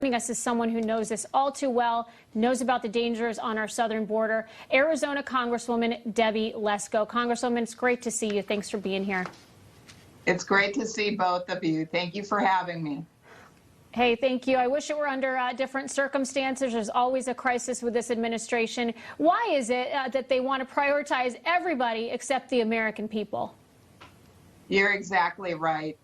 Joining us is someone who knows this all too well, knows about the dangers on our southern border, Arizona Congresswoman Debbie Lesko. Congresswoman, it's great to see you. Thanks for being here. It's great to see both of you. Thank you for having me. Hey, thank you. I wish it were under different circumstances. There's always a crisis with this administration. Why is it that they want to prioritize everybody except the American people? You're exactly right.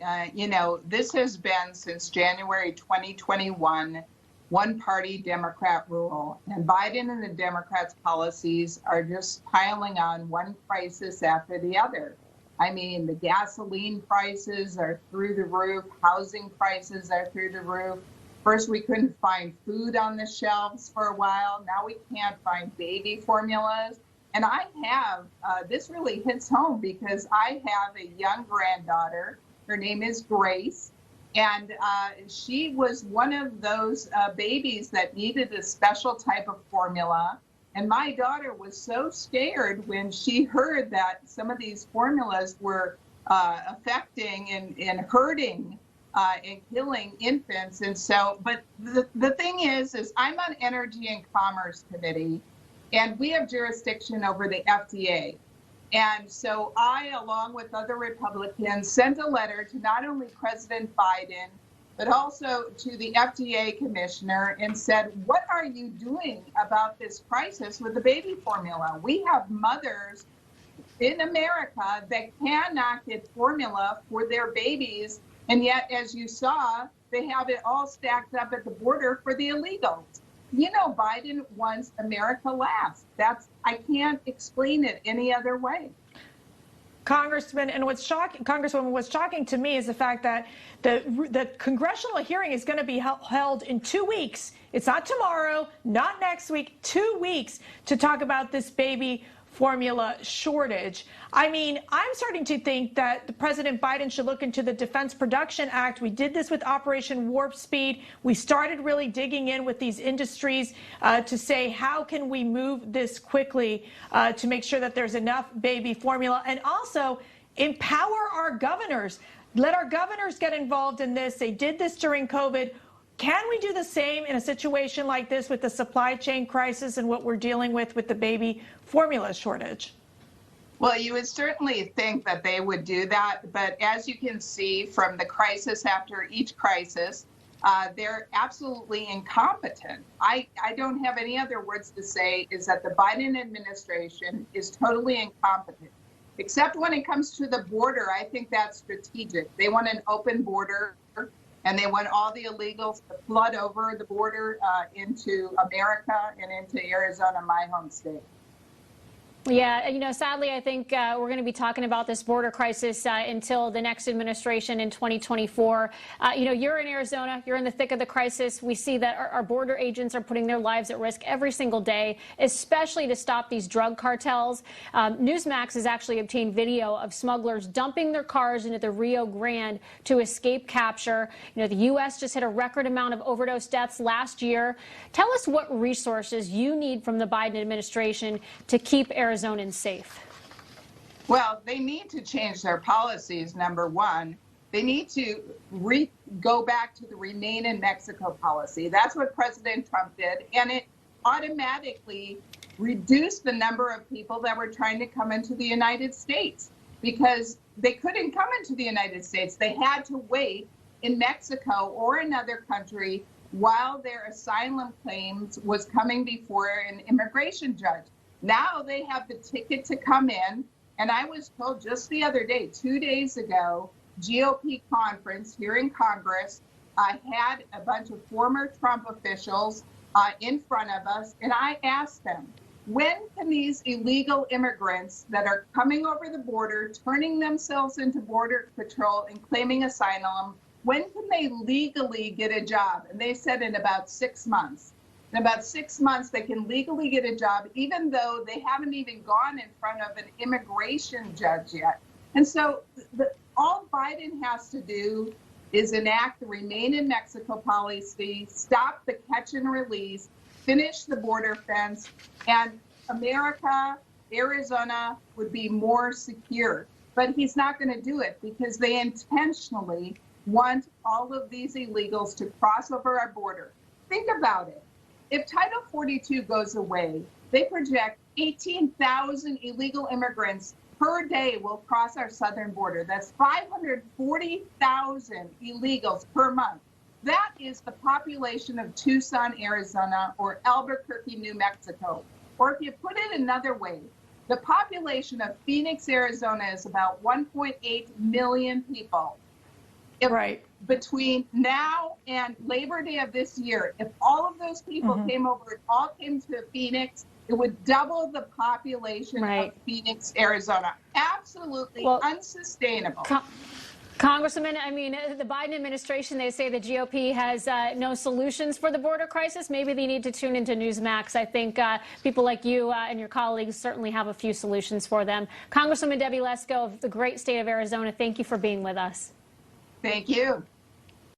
This has been since January 2021, one-party Democrat rule. And Biden and the Democrats' policies are just piling on one crisis after the other. I mean, the gasoline prices are through the roof. Housing prices are through the roof. First, we couldn't find food on the shelves for a while. Now we can't find baby formulas. And this really hits home because I have a young granddaughter. Her name is Grace. And she was one of those babies that needed a special type of formula. And my daughter was so scared when she heard that some of these formulas were affecting and hurting and killing infants. And so, but the thing is I'm on Energy and Commerce Committee, and we have jurisdiction over the FDA. And so I, along with other Republicans, sent a letter to not only President Biden, but also to the FDA commissioner and said, what are you doing about this crisis with the baby formula? We have mothers in America that cannot get formula for their babies. And yet, as you saw, they have it all stacked up at the border for the illegals. You know, Biden wants America last. I can't explain it any other way. Congresswoman, what's shocking to me is the fact that the congressional hearing is going to be held in 2 weeks. It's not tomorrow, not next week, 2 weeks to talk about this baby formula shortage. I mean, I'm starting to think that President Biden should look into the Defense Production Act. We did this with Operation Warp Speed. We started really digging in with these industries to say, how can we move this quickly to make sure that there's enough baby formula, and also empower our governors. Let our governors get involved in this. They did this during COVID. Can we do the same in a situation like this with the supply chain crisis and what we're dealing with the baby formula shortage? Well, you would certainly think that they would do that. But as you can see from the crisis after each crisis, they're absolutely incompetent. I don't have any other words to say is that the Biden administration is totally incompetent, except when it comes to the border. I think that's strategic. They want an open border. And they want all the illegals to flood over the border into America and into Arizona, my home state. Yeah, sadly, I think we're going to be talking about this border crisis until the next administration in 2024. You're in Arizona. You're in the thick of the crisis. We see that our border agents are putting their lives at risk every single day, especially to stop these drug cartels. Newsmax has actually obtained video of smugglers dumping their cars into the Rio Grande to escape capture. The U.S. just hit a record amount of overdose deaths last year. Tell us what resources you need from the Biden administration to keep Arizonans safe. Well, they need to change their policies, number one. They need to go back to the Remain in Mexico policy. That's what President Trump did, and it automatically reduced the number of people that were trying to come into the United States because they couldn't come into the United States. They had to wait in Mexico or another country while their asylum claims was coming before an immigration judge. Now they have the ticket to come in, and I was told just the other day, 2 days ago, GOP conference here in Congress had a bunch of former Trump officials in front of us, and I asked them, when can these illegal immigrants that are coming over the border, turning themselves into Border Patrol and claiming asylum, when can they legally get a job? And they said in about 6 months. In about 6 months, they can legally get a job, even though they haven't even gone in front of an immigration judge yet. And so all Biden has to do is enact the Remain in Mexico policy, stop the catch and release, finish the border fence, and America, Arizona would be more secure. But he's not going to do it because they intentionally want all of these illegals to cross over our border. think about it. If Title 42 goes away, they project 18,000 illegal immigrants per day will cross our southern border. That's 540,000 illegals per month. That is the population of Tucson, Arizona, or Albuquerque, New Mexico. Or if you put it another way, the population of Phoenix, Arizona is about 1.8 million people. Right. Between now and Labor Day of this year, if all of those people came over, all came to Phoenix, it would double the population of Phoenix, Arizona. Absolutely unsustainable. Congresswoman, I mean, the Biden administration, they say the GOP has no solutions for the border crisis. Maybe they need to tune into Newsmax. I think people like you and your colleagues certainly have a few solutions for them. Congresswoman Debbie Lesko of the great state of Arizona, thank you for being with us. Thank you.